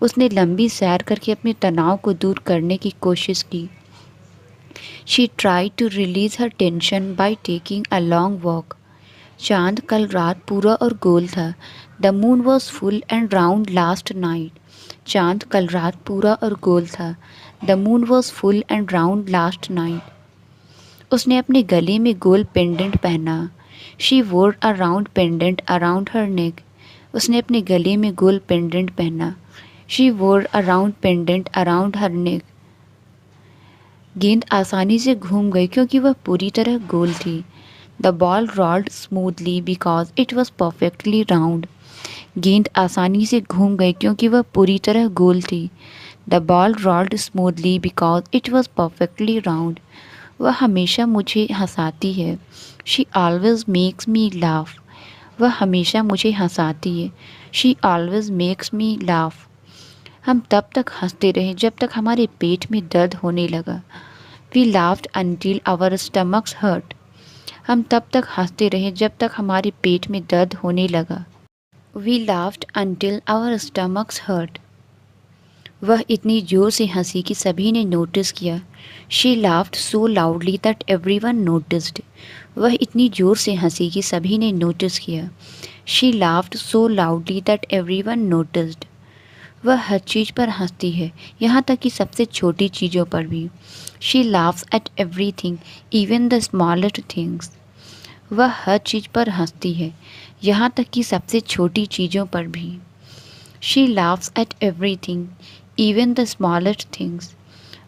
उसने लंबी सैर करके अपने तनाव को दूर करने की कोशिश की। She tried to release her tension by taking a long walk. चांद कल रात पूरा और गोल था। The moon was full and round last night. चांद कल रात पूरा और गोल था। The moon was full and round last night. उसने अपने गले में गोल पेंडेंट पहना। She wore a round pendant around her neck. उसने अपने गले में गोल पेंडेंट पहना। She wore a round pendant around her नेक। गेंद आसानी से घूम गई क्योंकि वह पूरी तरह गोल थी। The ball rolled smoothly because it was perfectly round. गेंद आसानी से घूम गई क्योंकि वह पूरी तरह गोल थी। The ball rolled smoothly because it was perfectly round. वह हमेशा मुझे हंसाती है। She always makes me laugh. वह हमेशा मुझे हंसाती है। She always makes me laugh. हम तब तक हंसते रहे जब तक हमारे पेट में दर्द होने लगा। We laughed until our stomachs hurt. हम तब तक हंसते रहे जब तक हमारे पेट में दर्द होने लगा। We laughed until our stomachs hurt. वह इतनी जोर से हंसी कि सभी ने नोटिस किया। She laughed so loudly that everyone noticed. वह इतनी जोर से हंसी कि सभी ने नोटिस किया। She laughed so loudly that everyone noticed. वह हर चीज़ पर हंसती है, यहाँ तक कि सबसे छोटी चीज़ों पर भी। She laughs at everything even the smallest things. वह हर चीज़ पर हंसती है, यहाँ तक कि सबसे छोटी चीज़ों पर भी। She laughs at everything even the smallest things.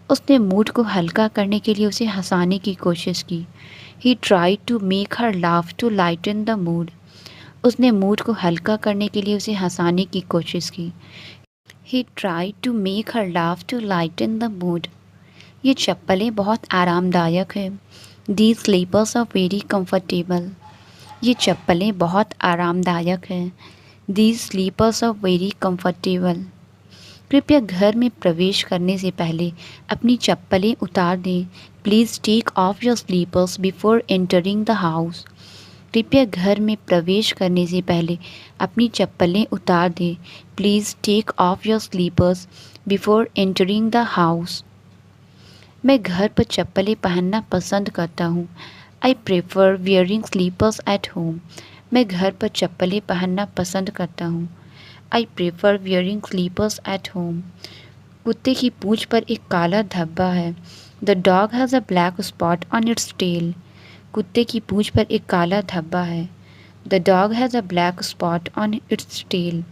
उसने मूड को हल्का करने के लिए उसे हंसाने की कोशिश की। He tried to make her laugh to lighten the mood. उसने मूड को हल्का करने के लिए उसे हंसाने की कोशिश की। He tried to make her laugh to lighten the mood. ये चप्पलें बहुत आरामदायक हैं। These slippers are very comfortable. ये चप्पलें बहुत आरामदायक हैं। These slippers are very comfortable. कृपया घर में प्रवेश करने से पहले अपनी चप्पलें उतार दें। Please take off your slippers before entering the house. कृपया घर में प्रवेश करने से पहले अपनी चप्पलें उतार दें। Please take off your slippers before entering the house. मैं घर पर चप्पलें पहनना पसंद करता हूँ। I prefer wearing slippers at home. मैं घर पर चप्पलें पहनना पसंद करता हूँ। I prefer wearing slippers at home. कुत्ते की पूंछ पर एक काला धब्बा है। The dog has a black spot on its tail. कुत्ते की पूंछ पर एक काला धब्बा है। The dog has a black spot on its tail.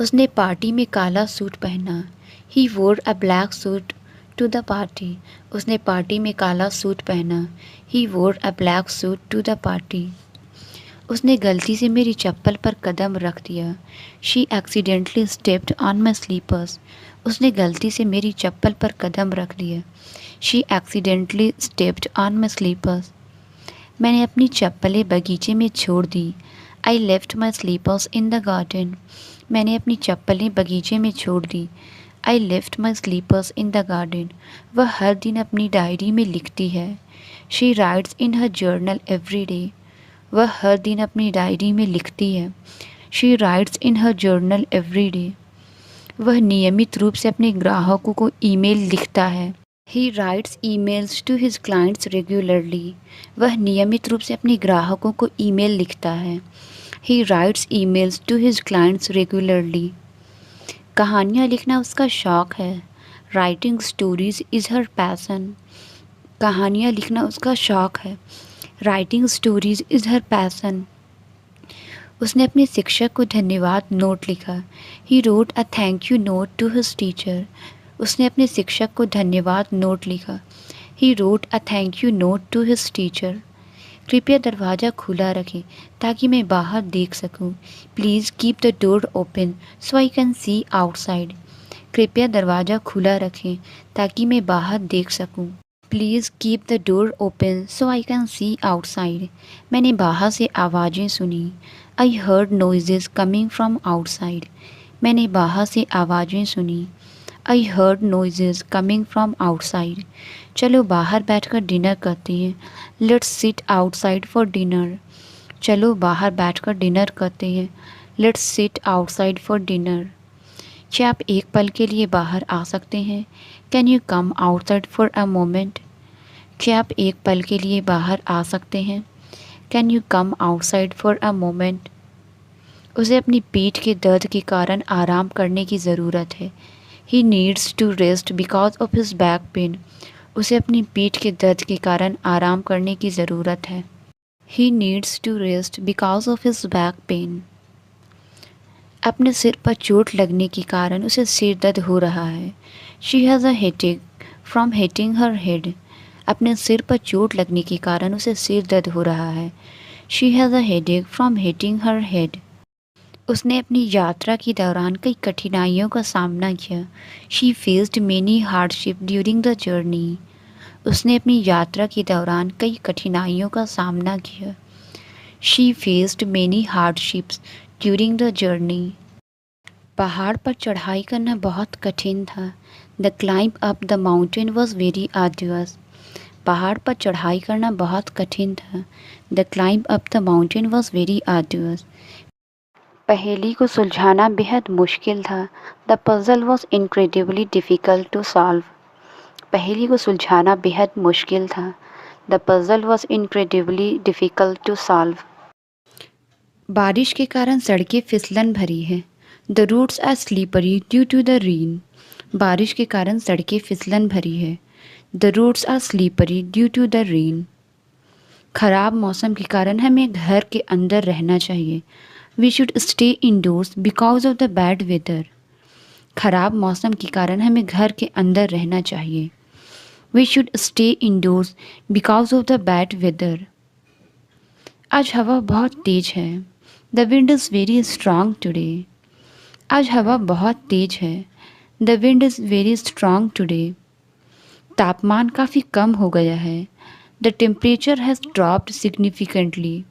उसने पार्टी में काला सूट पहना। He wore a black suit to the party. उसने पार्टी में काला सूट पहना। He wore a black suit to the party. उसने गलती से मेरी चप्पल पर कदम रख दिया। She accidentally stepped on my slippers. उसने गलती से मेरी चप्पल पर कदम रख दिया। She accidentally stepped on my slippers. मैंने अपनी चप्पलें बगीचे में छोड़ दी। I left my slippers in the garden. मैंने अपनी चप्पलें बगीचे में छोड़ दी। I left my slippers in the garden. वह हर दिन अपनी डायरी में लिखती है। She writes in her journal every day. वह हर दिन अपनी डायरी में लिखती है। She writes in her journal every day. वह नियमित रूप से अपने ग्राहकों को ईमेल लिखता है। He writes emails to his clients regularly. वह नियमित रूप से अपने ग्राहकों को ईमेल लिखता है। He writes emails to his clients regularly. कहानियाँ लिखना उसका शौक़ है। Writing stories is her passion. कहानियाँ लिखना उसका शौक़ है। Writing stories is her passion. उसने अपने शिक्षक को धन्यवाद नोट लिखा। He wrote a thank you note to his teacher. उसने अपने शिक्षक को धन्यवाद नोट लिखा। He wrote a thank you note to his teacher. कृपया दरवाज़ा खुला रखें ताकि मैं बाहर देख सकूं। Please keep the door open so I can see outside. कृपया दरवाज़ा खुला रखें ताकि मैं बाहर देख सकूं। Please keep the door open so I can see outside. मैंने बाहर से आवाज़ें सुनी। I heard noises coming from outside. मैंने बाहर से आवाज़ें सुनी। I heard noises coming from outside. चलो बाहर बैठकर डिनर करते हैं। Let's sit outside for dinner. चलो बाहर बैठकर डिनर करते हैं। Let's sit outside for dinner. क्या आप एक पल के लिए बाहर आ सकते हैं? Can you come outside for a moment? क्या आप एक पल के लिए बाहर आ सकते हैं? Can you come outside for a moment? उसे अपनी पीठ के दर्द के कारण आराम करने की ज़रूरत है। He needs to rest because of his back pain. उसे अपनी पीठ के दर्द के कारण आराम करने की ज़रूरत है। He needs to rest because of his back pain. अपने सिर पर चोट लगने के कारण उसे सिर दर्द हो रहा है। She has a headache from hitting her head. अपने सिर पर चोट लगने के कारण उसे सिर दर्द हो रहा है। She has a headache from hitting her head. उसने अपनी यात्रा के दौरान कई कठिनाइयों का सामना किया। She faced many hardship during the journey. उसने अपनी यात्रा के दौरान कई कठिनाइयों का सामना किया। She faced many hardships during the journey. पहाड़ पर चढ़ाई करना बहुत कठिन था। The climb up the mountain was very arduous. पहाड़ पर चढ़ाई करना बहुत कठिन था। The climb up the mountain was very arduous. पहेली को सुलझाना बेहद मुश्किल था। The puzzle was incredibly difficult to solve. पहेली को सुलझाना बेहद मुश्किल था। The puzzle was incredibly difficult to solve. बारिश के कारण सड़कें फिसलन भरी हैं। The routes are slippery due to the rain. बारिश के कारण सड़कें फिसलन भरी है। The routes are slippery due to the rain. खराब मौसम के कारण हमें घर के अंदर रहना चाहिए। We should stay indoors because of the bad weather. खराब मौसम के कारण हमें घर के अंदर रहना चाहिए। We should stay indoors because of the bad weather. आज हवा बहुत तेज है। The wind is very strong today. आज हवा बहुत तेज है। The wind is very strong today. तापमान काफ़ी कम हो गया है। The temperature has dropped significantly.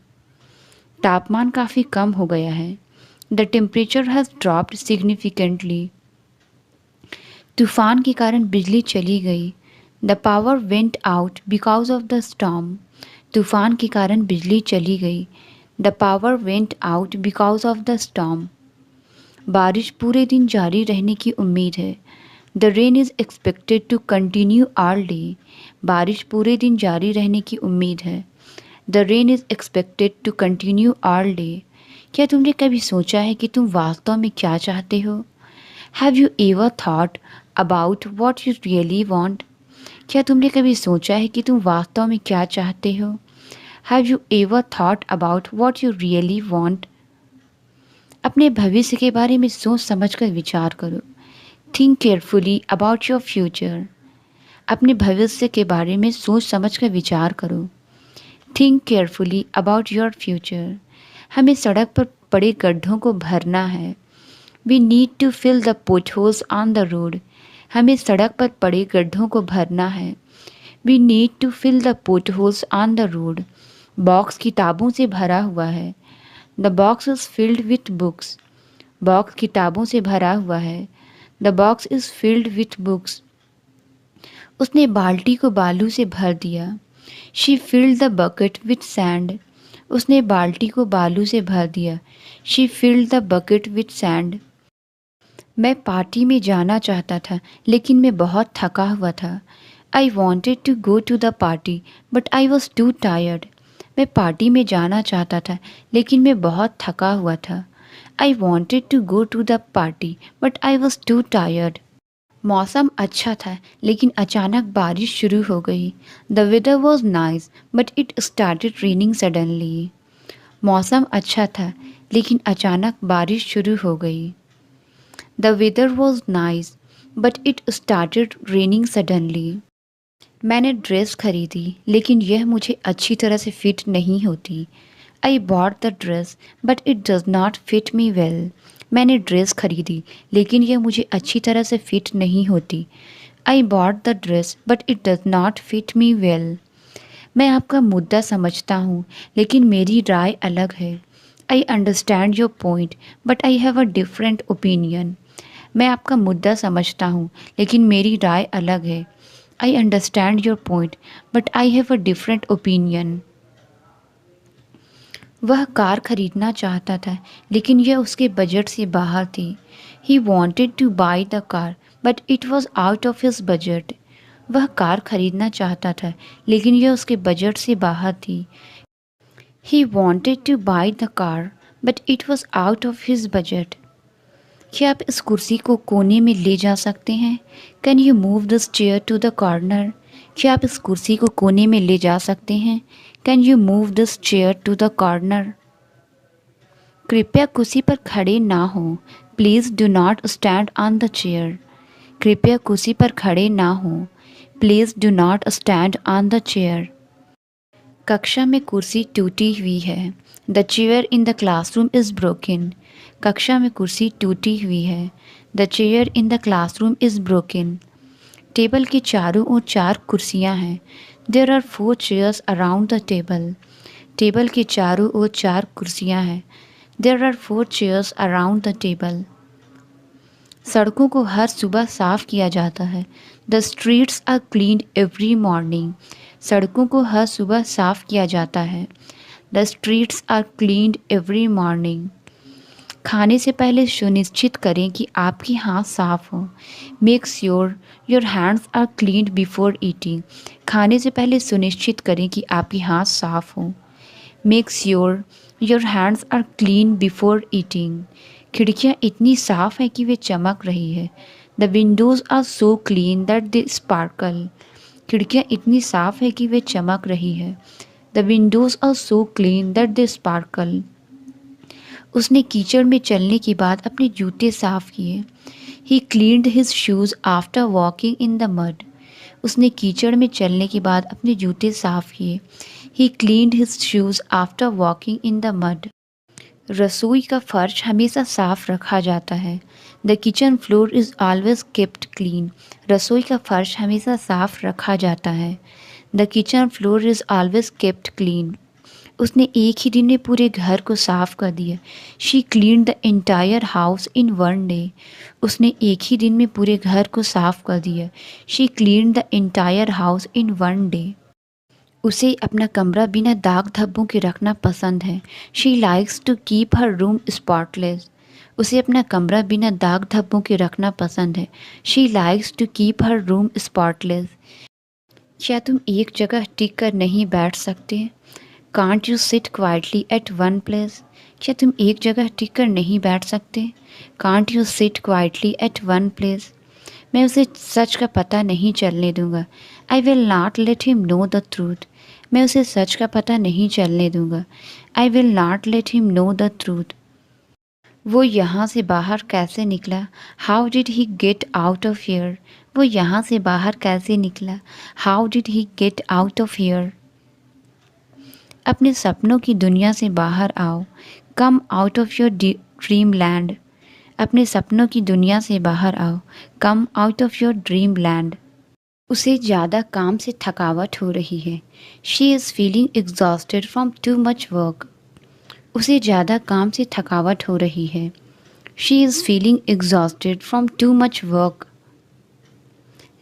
तापमान काफ़ी कम हो गया है। The temperature has dropped significantly. तूफान के कारण बिजली चली गई। The power went out because of the storm. तूफान के कारण बिजली चली गई। The power went out because of the storm. बारिश पूरे दिन जारी रहने की उम्मीद है। The rain is expected to continue all day. बारिश पूरे दिन जारी रहने की उम्मीद है। The rain is expected to continue all day. क्या तुमने कभी सोचा है कि तुम वास्तव में क्या चाहते हो? Have you ever thought about what you really want? क्या तुमने कभी सोचा है कि तुम वास्तव में क्या चाहते हो? Have you ever thought about what you really want? अपने भविष्य के बारे में सोच समझ कर विचार करो। Think carefully about your future. अपने भविष्य के बारे में सोच समझ कर विचार करो। Think carefully about your future. हमें सड़क पर पड़े गड्ढों को भरना है। We need to fill the potholes on the road. हमें सड़क पर पड़े गड्ढों को भरना है। We need to fill the potholes on the road. Box किताबों से भरा हुआ है। The box is filled with books. Box किताबों से भरा हुआ है। The box is filled with books. उसने बाल्टी को बालू से भर दिया। She filled the bucket with sand. उसने बाल्टी को बालू से भर दिया। She filled the bucket with sand. मैं पार्टी में जाना चाहता था लेकिन मैं बहुत थका हुआ था। I wanted to go to the party but I was too tired. मैं पार्टी में जाना चाहता था लेकिन मैं बहुत थका हुआ था। I wanted to go to the party but I was too tired. मौसम अच्छा था लेकिन अचानक बारिश शुरू हो गई। The weather was nice but it started raining suddenly. मौसम अच्छा था लेकिन अचानक बारिश शुरू हो गई। The weather was nice but it started raining suddenly. मैंने ड्रेस खरीदी लेकिन यह मुझे अच्छी तरह से फिट नहीं होती। I bought the dress but it does not fit me well. मैंने ड्रेस खरीदी लेकिन यह मुझे अच्छी तरह से फिट नहीं होती। I bought the dress but it does not fit me well. मैं आपका मुद्दा समझता हूँ लेकिन मेरी राय अलग है। I understand your point but I have a different opinion. मैं आपका मुद्दा समझता हूँ लेकिन मेरी राय अलग है। I understand your point but I have a different opinion. वह कार खरीदना चाहता था लेकिन यह उसके बजट से बाहर थी। He wanted to buy the car, but it was out of his budget. वह कार खरीदना चाहता था लेकिन यह उसके बजट से बाहर थी. He wanted to buy the car, but it was out of his budget. क्या आप इस कुर्सी को कोने में ले जा सकते हैं? Can you move this chair to the corner? क्या आप इस कुर्सी को कोने में ले जा सकते हैं? Can you move this chair to the corner? कृपया कुर्सी पर खड़े ना हो. Please do not stand on the chair. कृपया कुर्सी पर खड़े ना हो. Please do not stand on the chair. कक्षा में कुर्सी टूटी हुई है. The chair in the classroom is broken. कक्षा में कुर्सी टूटी हुई है. The chair in the classroom is broken. Table के चारों ओर 4 कुर्सियां हैं. There are 4 chairs around the table. Table के चारों ओर 4 कुर्सियां हैं. There are 4 chairs around the table. सड़कों को हर सुबह साफ़ किया जाता है. The streets are cleaned every morning. सड़कों को हर सुबह साफ़ किया जाता है. The streets are cleaned every morning. खाने से पहले सुनिश्चित करें कि आपके हाथ साफ़ हों. Make sure your hands are cleaned before eating. खाने से पहले सुनिश्चित करें कि आपके हाथ साफ़ हों. Make sure your hands are clean before eating. खिड़कियाँ इतनी साफ़ हैं कि वे चमक रही है. The windows are so clean that they sparkle. खिड़कियाँ इतनी साफ़ है कि वे चमक रही है. The windows are so clean that they sparkle. उसने कीचड़ में चलने के बाद अपने जूते साफ़ किए. He cleaned his shoes after walking in the mud. उसने कीचड़ में चलने के बाद अपने जूते साफ़ किए. He cleaned his shoes after walking in the mud. रसोई का फर्श हमेशा साफ़ रखा जाता है. The kitchen floor is always kept clean. रसोई का फर्श हमेशा साफ़ रखा जाता है. The kitchen floor is always kept clean. उसने एक ही दिन में पूरे घर को साफ़ कर दिया. She cleaned the entire house in one day. उसने एक ही दिन में पूरे घर को साफ़ कर दिया. She cleaned the entire house in one day. उसे अपना कमरा बिना दाग धब्बों के रखना पसंद है. She likes to keep her room spotless. उसे अपना कमरा बिना दाग धब्बों के रखना पसंद है. She likes to keep her room spotless. क्या तुम एक जगह टिक कर नहीं बैठ सकते? Can't you sit quietly at one place? क्या तुम एक जगह टिक कर नहीं बैठ सकते? Can't you sit quietly at one place? मैं उसे सच का पता नहीं चलने दूंगा. I will not let him know the truth. मैं उसे सच का पता नहीं चलने दूंगा. I will not let him know the truth. वो यहाँ से बाहर कैसे निकला? How did he get out of here? वो यहाँ से बाहर कैसे निकला? How did he get out of here? अपने सपनों की दुनिया से बाहर आओ. Come out of your dreamland. अपने सपनों की दुनिया से बाहर आओ. Come out of your dreamland. उसे ज़्यादा काम से थकावट हो रही है. She is feeling exhausted from too much work. उसे ज़्यादा काम से थकावट हो रही है. She is feeling exhausted from too much work.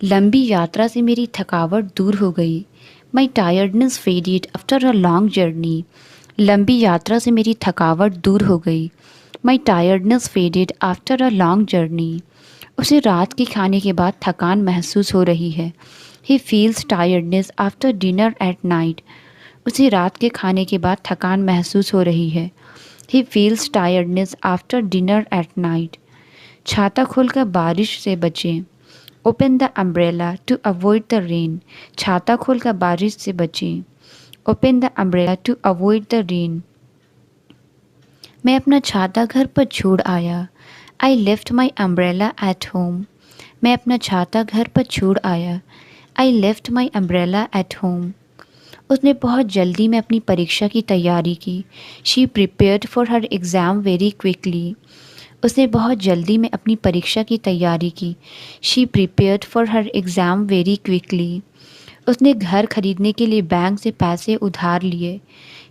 लंबी यात्रा से मेरी थकावट दूर हो गई. My tiredness faded after a long journey. लंबी यात्रा से मेरी थकावट दूर हो गई. My tiredness faded after a long journey. उसे रात के खाने के बाद थकान महसूस हो रही है. He feels tiredness after dinner at night. उसे रात के खाने के बाद थकान महसूस हो रही है. He feels tiredness after dinner at night. छाता खोलकर बारिश से बचें. Open the umbrella to avoid the rain. छाता खोलकर बारिश से बचें. Open the umbrella to avoid the rain. मैं अपना छाता घर पर छोड़ आया. I left my umbrella at home. मैं अपना छाता घर पर छोड़ आया. I left my umbrella at home. उसने बहुत जल्दी में अपनी परीक्षा की तैयारी की. She prepared for her exam very quickly. उसने बहुत जल्दी में अपनी परीक्षा की तैयारी की. She prepared for her exam very quickly. उसने घर खरीदने के लिए बैंक से पैसे उधार लिए.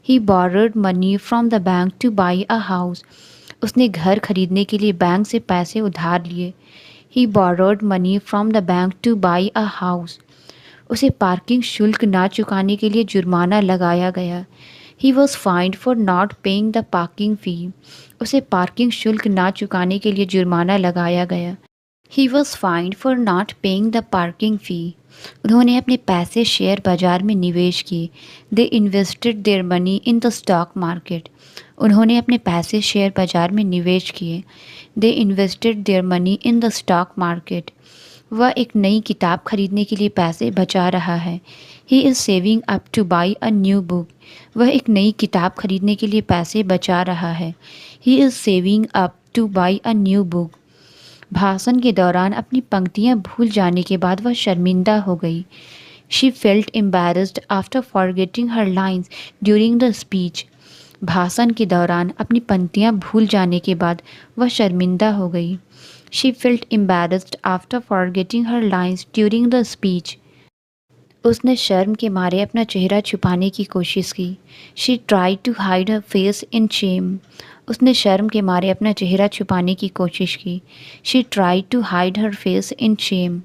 He borrowed money from the bank to buy a house. उसने घर खरीदने के लिए बैंक से पैसे उधार लिए. He borrowed money from the bank to buy a house. उसे पार्किंग शुल्क ना चुकाने के लिए जुर्माना लगाया गया. He was fined for not paying the parking fee. उसे पार्किंग शुल्क ना चुकाने के लिए जुर्माना लगाया गया। He was fined for not paying the parking fee. उन्होंने अपने पैसे शेयर बाजार में निवेश किए। They invested their money in the stock market. उन्होंने अपने पैसे शेयर बाजार में निवेश किए। They invested their money in the stock market. वह एक नई किताब खरीदने के लिए पैसे बचा रहा है। He is saving up to buy a new book. वह एक नई किताब खरीदने के लिए पैसे बचा रहा है। He is saving up to buy a new book. भाषण के दौरान अपनी पंक्तियाँ भूल जाने के बाद वह शर्मिंदा हो गई। She felt embarrassed after forgetting her lines during the speech. भाषण के दौरान अपनी पंक्तियाँ भूल जाने के बाद वह शर्मिंदा हो गई। She felt embarrassed after forgetting her lines during the speech. उसने शर्म के मारे अपना चेहरा छुपाने की कोशिश की। She try to hide her face in shame. उसने शर्म के मारे अपना चेहरा छुपाने की कोशिश की। She try to hide her face in shame.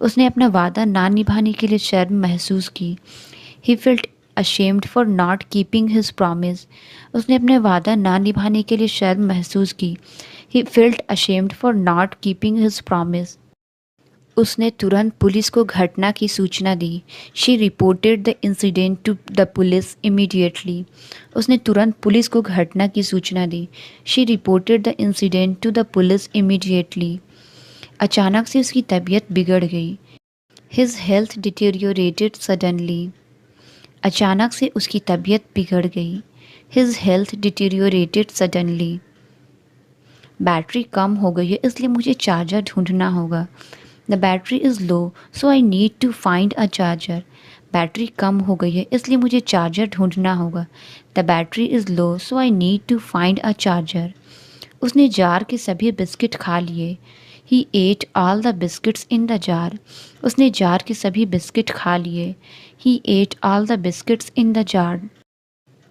उसने अपना वादा ना निभाने के लिए शर्म महसूस की। He felt ashamed for not keeping his promise. उसने अपने वादा ना निभाने के लिए शर्म महसूस की। He felt ashamed for not keeping his promise. उसने तुरंत पुलिस को घटना की सूचना दी। She reported the incident to the police immediately. उसने तुरंत पुलिस को घटना की सूचना दी। She reported the incident to the police immediately. अचानक से उसकी तबीयत बिगड़ गई। His health deteriorated suddenly. अचानक से उसकी तबीयत बिगड़ गई। His health deteriorated suddenly. Battery कम हो गई है इसलिए मुझे चार्जर ढूंढना होगा। The battery is low so I need to find a charger. Battery कम हो गई है इसलिए मुझे चार्जर ढूंढना होगा। The battery is low so I need to find a charger. उसने जार के सभी बिस्किट खा लिए। He ate all the biscuits in the jar. उसने जार के सभी बिस्किट खा लिए। He ate all the biscuits in the jar.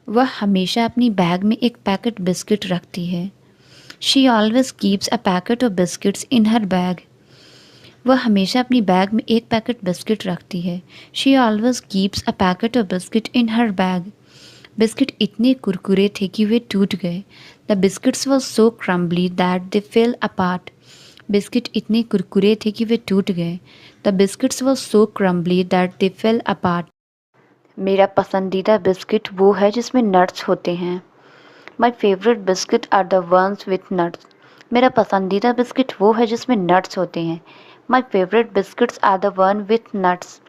वह हमेशा अपनी बैग में एक पैकेट बिस्किट रखती है। She always keeps a packet of biscuits in her bag. वह हमेशा अपनी बैग में एक पैकेट बिस्किट रखती है। She always keeps a packet of biscuit in her bag. Biscuit इतने कुरकुरे थे कि वे टूट गए। The biscuits was so crumbly that they fell apart. Biscuit इतने कुरकुरे थे कि वे टूट गए। The biscuits was so crumbly that they fell apart. मेरा पसंदीदा बिस्किट वो है जिसमें नट्स होते हैं। My favourite biscuit are the ones with nuts. मेरा पसंदीदा बिस्किट वो है जिसमें नट्स होते हैं। My favourite biscuits are the one with nuts.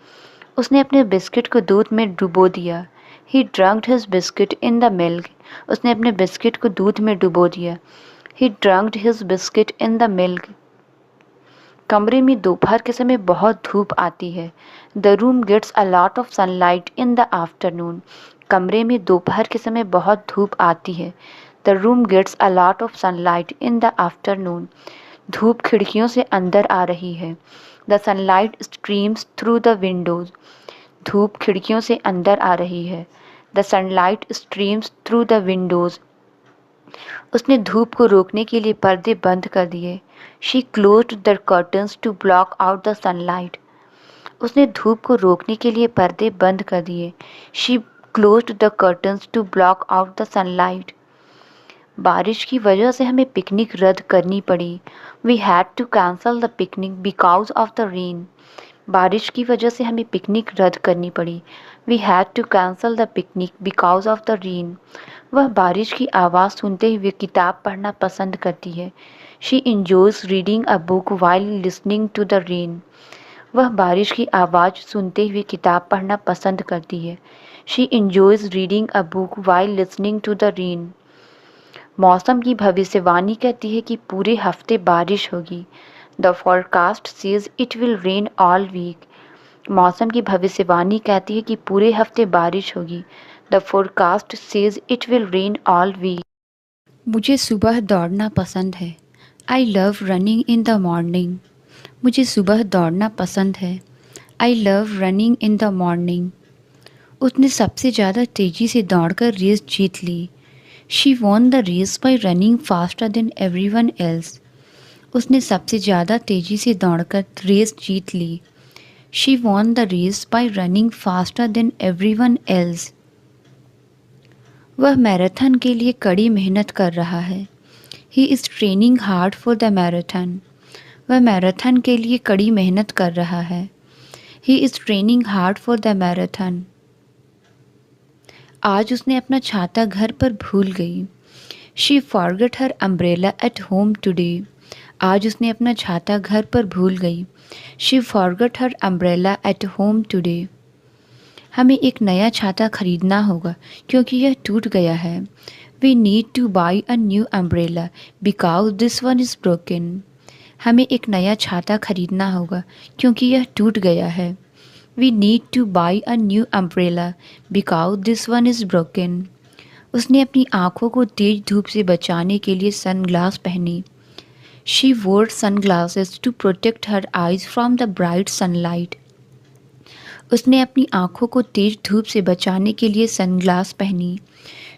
उसने अपने बिस्किट को दूध में डुबो दिया। He dunked his biscuit in the milk. उसने अपने बिस्किट को दूध में डुबो दिया। He dunked his biscuit in the milk. कमरे में दोपहर के समय बहुत धूप आती है। The room gets a lot of sunlight in the afternoon. कमरे में दोपहर के समय बहुत धूप आती है। The room gets a lot of sunlight in the afternoon. धूप खिड़कियों से अंदर आ रही है। The sunlight streams through the windows. धूप खिड़कियों से अंदर आ रही है। The sunlight streams through the windows. उसने धूप को रोकने के लिए पर्दे बंद कर दिए। She closed the curtains to block out the sunlight. उसने धूप को रोकने के लिए पर्दे बंद कर दिए। She closed the curtains to block out the sunlight. बारिश की वजह से हमें पिकनिक रद्द करनी पड़ी। We had to cancel the picnic because of the rain. बारिश की वजह से हमें पिकनिक रद्द करनी पड़ी। We had to cancel the picnic because of the rain. वह बारिश की आवाज़ सुनते हुए किताब पढ़ना पसंद करती है। She enjoys reading a book while listening to the rain. वह बारिश की आवाज़ सुनते हुए किताब पढ़ना पसंद करती है। She enjoys reading a book while listening to the rain. मौसम की भविष्यवाणी कहती है कि पूरे हफ्ते बारिश होगी। The forecast says it will rain all week. मौसम की भविष्यवाणी कहती है कि पूरे हफ्ते बारिश होगी। The forecast says it will rain all week. मुझे सुबह दौड़ना पसंद है। I love running in the morning. मुझे सुबह दौड़ना पसंद है। I love running in the morning. उसने सबसे ज़्यादा तेज़ी से दौड़कर रेस जीत ली। She won the race by running faster than everyone else. उसने सबसे ज़्यादा तेज़ी से दौड़कर रेस जीत ली। She won the race by running faster than everyone else. वह मैराथन के लिए कड़ी मेहनत कर रहा है। He is training hard for the marathon. वह मैराथन के लिए कड़ी मेहनत कर रहा है। He is training hard for the marathon. आज उसने अपना छाता घर पर भूल गई। She forget her umbrella at home today. आज उसने अपना छाता घर पर भूल गई। She forget her umbrella at home today. हमें एक नया छाता खरीदना होगा क्योंकि यह टूट गया है। We need to buy a new umbrella because this one is broken. हमें एक नया छाता खरीदना होगा क्योंकि यह टूट गया है। We need to buy a new umbrella because this one is broken. उसने अपनी आँखों को तेज धूप से बचाने के लिए सनग्लास पहनी। She wore sunglasses to protect her eyes from the bright sunlight. उसने अपनी आँखों को तेज धूप से बचाने के लिए सनग्लास पहनी।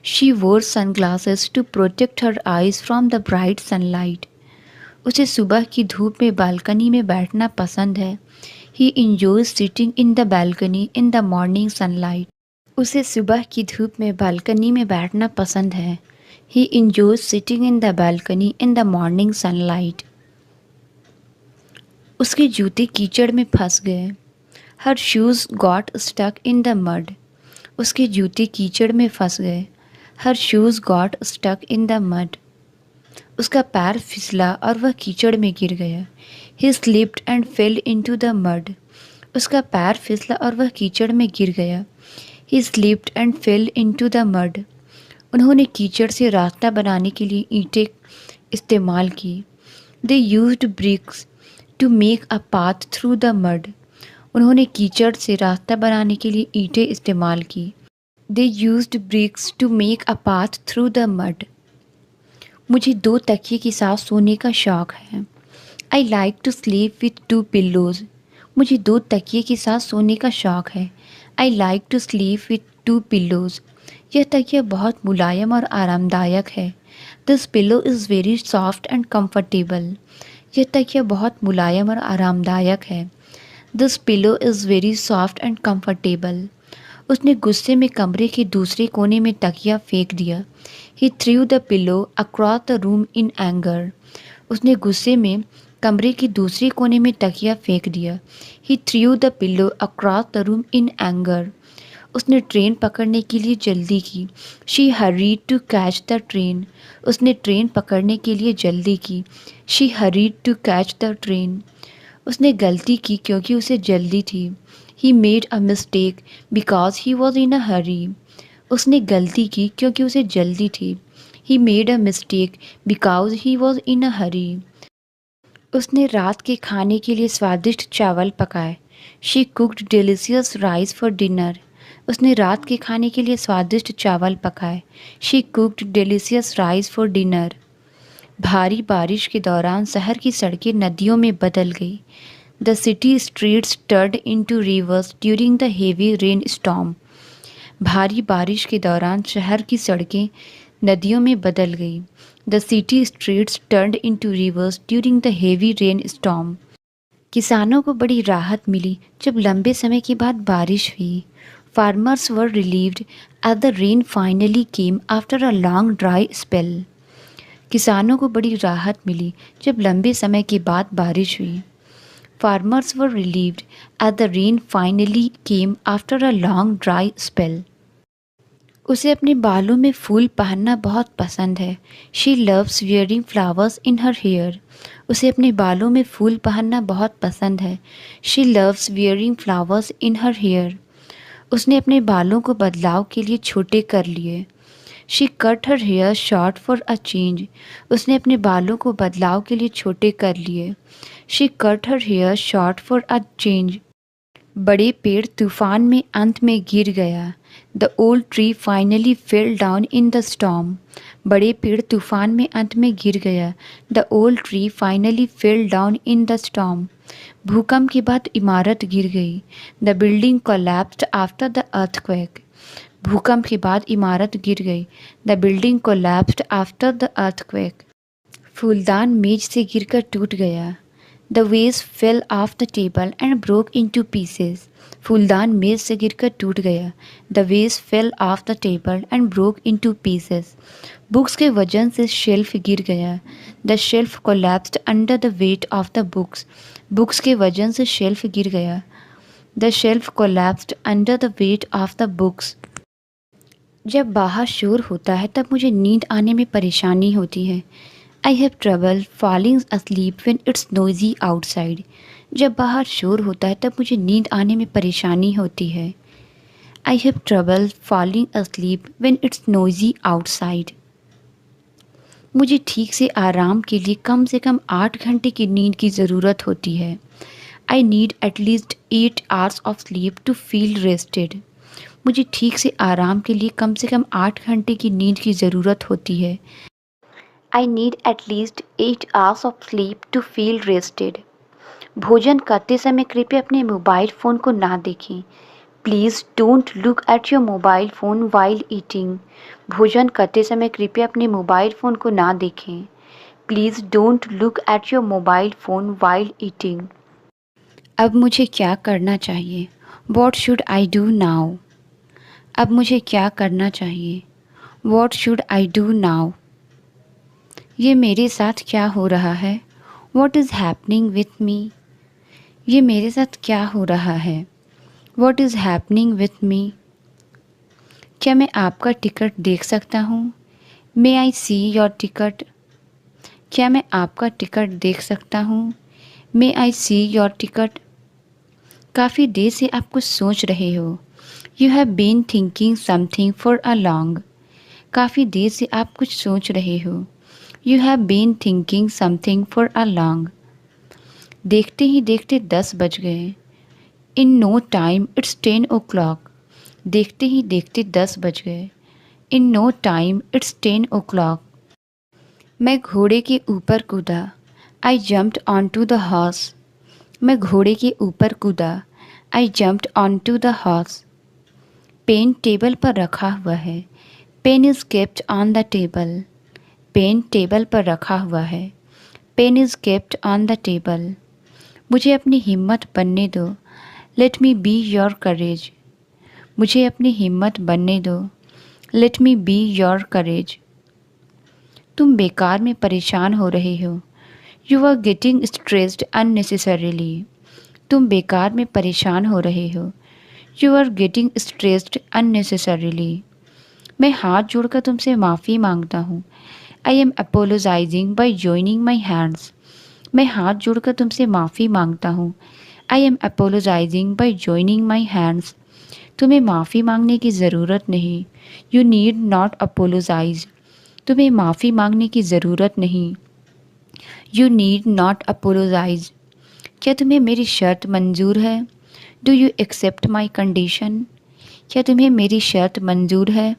She wore sunglasses to protect her eyes from the bright sunlight. उसे सुबह की धूप में बालकनी में बैठना पसंद है। He enjoys sitting in the balcony in the morning sunlight. उसे सुबह की धूप में बालकनी में बैठना पसंद है। He enjoys sitting in the balcony in the morning sunlight. उसके जूते कीचड़ में फंस गए। Her shoes got stuck in the mud. उसके जूते कीचड़ में फंस गए। Her shoes got stuck in the mud. उसका पैर फिसला और वह कीचड़ में गिर गया। He slipped and fell into the mud. उसका पैर फिसला और वह कीचड़ में गिर गया। He slipped and fell into the mud. उन्होंने कीचड़ से रास्ता बनाने के लिए ईंटें इस्तेमाल की। They used bricks to make a path through the mud. उन्होंने कीचड़ से रास्ता बनाने के लिए ईंटें इस्तेमाल की। They used bricks to make a path through the mud. मुझे 2 तकिए के साथ सोने का शौक़ है। I like to sleep with 2 pillows. मुझे 2 तकिए के साथ सोने का शौक़ है। I like to sleep with 2 pillows. यह तकिया बहुत मुलायम और आरामदायक है। This pillow is very soft and comfortable. यह तकिया बहुत मुलायम और आरामदायक है। This pillow is very soft and comfortable. उसने गुस्से में कमरे के दूसरे कोने में तकिया फेंक दिया। He threw the pillow across the room in anger. उसने गुस्से में कमरे के दूसरे कोने में तकिया फेंक दिया। He threw the pillow across the room in anger. उसने ट्रेन पकड़ने के लिए जल्दी की। She hurried to catch the train. उसने ट्रेन पकड़ने के लिए जल्दी की। She hurried to catch the train. उसने गलती की क्योंकि उसे जल्दी थी। He made a mistake because he was in a hurry. उसने गलती की क्योंकि उसे जल्दी थी। He made a mistake because he was in a hurry. उसने रात के खाने के लिए स्वादिष्ट चावल पकाए। She cooked delicious rice for dinner. उसने रात के खाने के लिए स्वादिष्ट चावल पकाए। She cooked delicious rice for dinner. भारी बारिश के दौरान शहर की सड़कें नदियों में बदल गई। The city streets turned into rivers during the heavy rain storm. भारी बारिश के दौरान शहर की सड़कें नदियों में बदल गई। The city streets turned into rivers during the heavy rain storm. किसानों को बड़ी राहत मिली जब लंबे समय के बाद बारिश हुई। Farmers were relieved at the rain finally came after a long dry spell. किसानों को बड़ी राहत मिली जब लंबे समय के बाद बारिश हुई। Farmers were relieved at the rain finally came after a long dry spell. उसे अपने बालों में फूल पहनना बहुत पसंद है। She loves wearing flowers in her hair. उसे अपने बालों में फूल पहनना बहुत पसंद है। She loves wearing flowers in her hair. उसने अपने बालों को बदलाव के लिए छोटे कर लिए। She cut her hair short for a change. उसने अपने बालों को बदलाव के लिए छोटे कर लिए। She cut her hair short for a change. बड़े पेड़ तूफान में अंत में गिर गया। The old tree finally fell down in the storm. बड़े पेड़ तूफान में अंत में गिर गया। The old tree finally fell down in the storm. भूकंप के बाद इमारत गिर गई। The building collapsed after the earthquake. भूकंप के बाद इमारत गिर गई। The building collapsed after the earthquake. फूलदान मेज से गिरकर टूट गया। The ways fell off the table and broke into pieces. फूलदान मेज से गिरकर टूट गया। The ways fell off the table and broke into pieces. Books के वजन से शेल्फ गिर गया। The shelf collapsed under the weight of the books. Books के वजन से शेल्फ गिर गया। The shelf collapsed under the weight of the books. जब बाहर शोर होता है तब मुझे नींद आने में परेशानी होती है। I have trouble falling asleep when it's noisy outside. जब बाहर शोर होता है तब मुझे नींद आने में परेशानी होती है। I have trouble falling asleep when it's noisy outside. मुझे ठीक से आराम के लिए कम से कम 8 घंटे की नींद की ज़रूरत होती है। I need at least 8 hours of sleep to feel rested. मुझे ठीक से आराम के लिए कम से कम 8 घंटे की नींद की ज़रूरत होती है। I need at least 8 hours of sleep to feel rested. भोजन करते समय कृपया अपने मोबाइल फ़ोन को ना देखें। Please don't look at your mobile phone while eating. भोजन करते समय कृपया अपने मोबाइल फ़ोन को ना देखें। Please don't look at your mobile phone while eating. अब मुझे क्या करना चाहिए? What should I do now? अब मुझे क्या करना चाहिए? What should I do now? ये मेरे साथ क्या हो रहा है? What is happening with me? ये मेरे साथ क्या हो रहा है? What is happening with me? क्या मैं आपका टिकट देख सकता हूँ? May I see your ticket? क्या मैं आपका टिकट देख सकता हूँ? May I see your ticket? काफ़ी देर से आप कुछ सोच रहे हो। You have been thinking something for a long. काफ़ी देर से आप कुछ सोच रहे हो। You have been thinking something for a long. देखते ही देखते 10 बज गए। In no time it's 10 o'clock। देखते ही देखते 10 बज गए। In no time it's 10 o'clock। मैं घोड़े के ऊपर कूदा। I jumped on to the horse. मैं घोड़े के ऊपर कूदा। I jumped on to the horse. Pen table पर रखा हुआ है। Pen is kept on the table. Pen table पर रखा हुआ है। Pen is kept on the table. मुझे अपनी हिम्मत बनने दो। Let me be your courage. मुझे अपनी हिम्मत बनने दो। Let me be your courage. तुम बेकार में परेशान हो रहे हो। You are getting stressed unnecessarily. तुम बेकार में परेशान हो रहे हो। You are getting stressed unnecessarily. मैं हाथ जोड़कर तुमसे माफ़ी मांगता हूँ। I am apologising by joining my hands. मैं हाथ जोड़कर तुमसे माफ़ी मांगता हूँ। I am apologising by joining my hands. तुम्हें माफ़ी मांगने की ज़रूरत नहीं। You need not apologise. तुम्हें माफ़ी मांगने की ज़रूरत नहीं। You need not apologise. क्या तुम्हें मेरी शर्त मंजूर है? Do you accept my condition? क्या तुम्हें मेरी शर्त मंजूर है?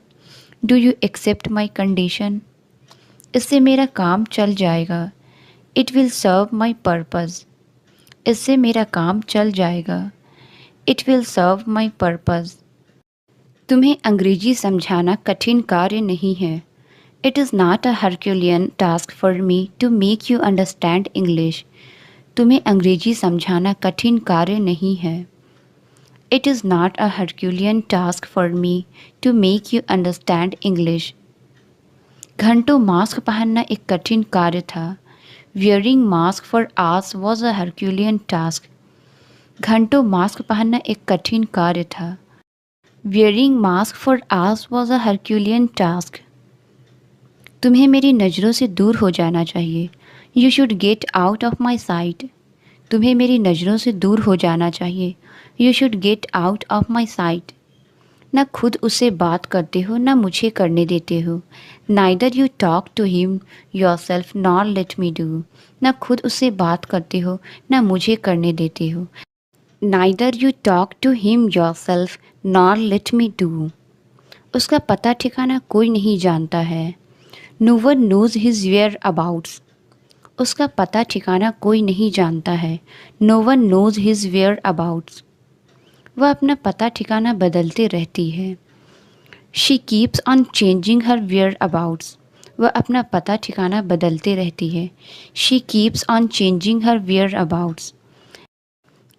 Do you accept my condition? इससे मेरा काम चल जाएगा। It will serve my purpose. इससे मेरा काम चल जाएगा। It will serve my purpose. तुम्हें अंग्रेजी समझाना कठिन कार्य नहीं है। It is not a herculean task for me to make you understand English. तुम्हें अंग्रेजी समझाना कठिन कार्य नहीं है। It is not a herculean task for me to make you understand English. घंटों मास्क पहनना एक कठिन कार्य था। Wearing mask for hours was a herculean task. घंटों मास्क पहनना एक कठिन कार्य था। Wearing mask for hours was a herculean task. तुम्हें मेरी नज़रों से दूर हो जाना चाहिए। You should get out of my sight. तुम्हें मेरी नज़रों से दूर हो जाना चाहिए। You should get out of my sight. न खुद उससे बात करते हो न मुझे करने देते हो। Neither you talk to him yourself nor let me do. न खुद उससे बात करते हो न मुझे करने देते हो। Neither you talk to him yourself nor let me do. उसका पता ठिकाना कोई नहीं जानता है। No one knows his whereabouts. उसका पता ठिकाना कोई नहीं जानता है। No one knows his whereabouts. वह अपना पता ठिकाना बदलते रहती है। She keeps on changing her whereabouts. वह अपना पता ठिकाना बदलते रहती है। She keeps on changing her whereabouts.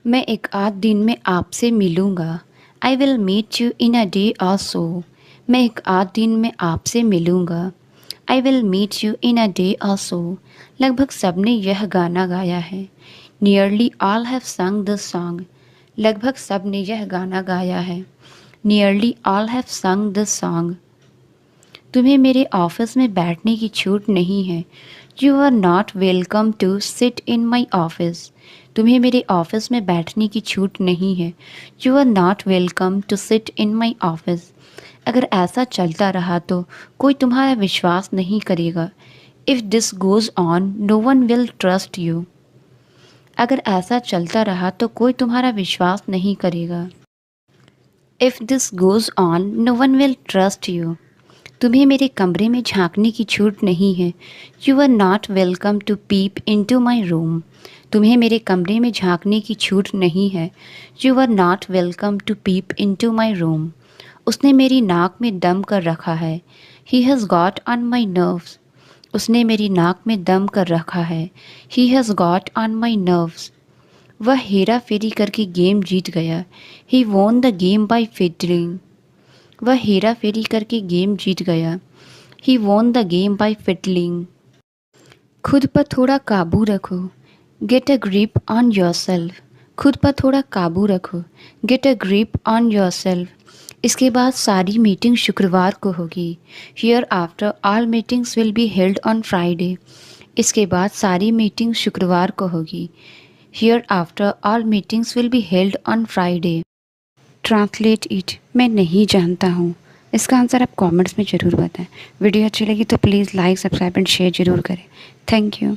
मैं एक आध दिन में आपसे मिलूँगा। I will meet you in a day also. मैं एक आध दिन में आपसे मिलूँगा। I will meet you in a day also. लगभग सबने यह गाना गाया है। Nearly all have sung this song. लगभग सब ने यह गाना गाया है। Nearly all have sung this song. तुम्हें मेरे ऑफिस में बैठने की छूट नहीं है। You are not welcome to sit in my office. तुम्हें मेरे ऑफिस में बैठने की छूट नहीं है। You are not welcome to sit in my office. अगर ऐसा चलता रहा तो कोई तुम्हारा विश्वास नहीं करेगा। If this goes on no one will trust you. अगर ऐसा चलता रहा तो कोई तुम्हारा विश्वास नहीं करेगा। If this goes on no one will trust you. तुम्हें मेरे कमरे में झांकने की छूट नहीं है। You are not welcome to peep into my room. तुम्हें मेरे कमरे में झांकने की छूट नहीं है। You are not welcome to peep into my room. उसने मेरी नाक में दम कर रखा है। He has got on my nerves. उसने मेरी नाक में दम कर रखा है। He has got on my nerves. वह हेरा फेरी करके गेम जीत गया। ही won the game by fiddling. वह हेरा फेरी करके गेम जीत गया। ही won the game by fiddling. खुद पर थोड़ा काबू रखो। Get a grip on your self. खुद पर थोड़ा काबू रखो। Get a grip on your self. इसके बाद सारी मीटिंग शुक्रवार को होगी। Here after all meetings will be held on Friday. इसके बाद सारी मीटिंग शुक्रवार को होगी। Here after all meetings will be held on Friday. Translate it. मैं नहीं जानता हूँ। इसका आंसर आप कमेंट्स में ज़रूर बताएं। वीडियो अच्छी लगी तो please like, subscribe and share ज़रूर करें। Thank you.